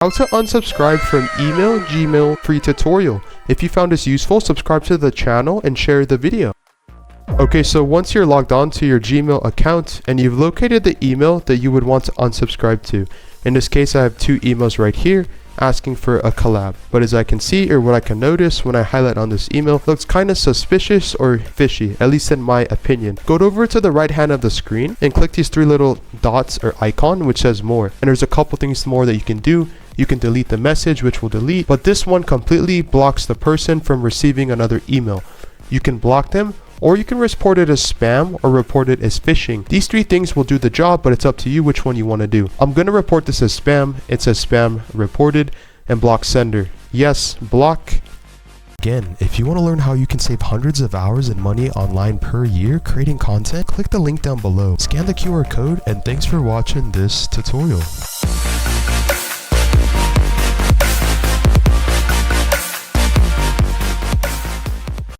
How to unsubscribe from email, Gmail free tutorial. If you found this useful, subscribe to the channel and share the video. Okay, so once you're logged on to your Gmail account and you've located the email that you would want to unsubscribe to. In this case, I have two emails right here asking for a collab. But as I can see, or what I can notice when I highlight on this email, looks kind of suspicious or fishy, at least in my opinion. Go over to the right hand of the screen and click these three little dots or icon which says more. And there's a couple things more that you can do. You can delete the message, which will delete, but this one completely blocks the person from receiving another email. You can block them, or you can report it as spam or report it as phishing. These three things will do the job, but it's up to you which one you want to do. I'm going to report this as spam. It says spam reported and block sender. Yes, block. Again, if you want to learn how you can save hundreds of hours and money online per year creating content, click the link down below, scan the QR code, and thanks for watching this tutorial.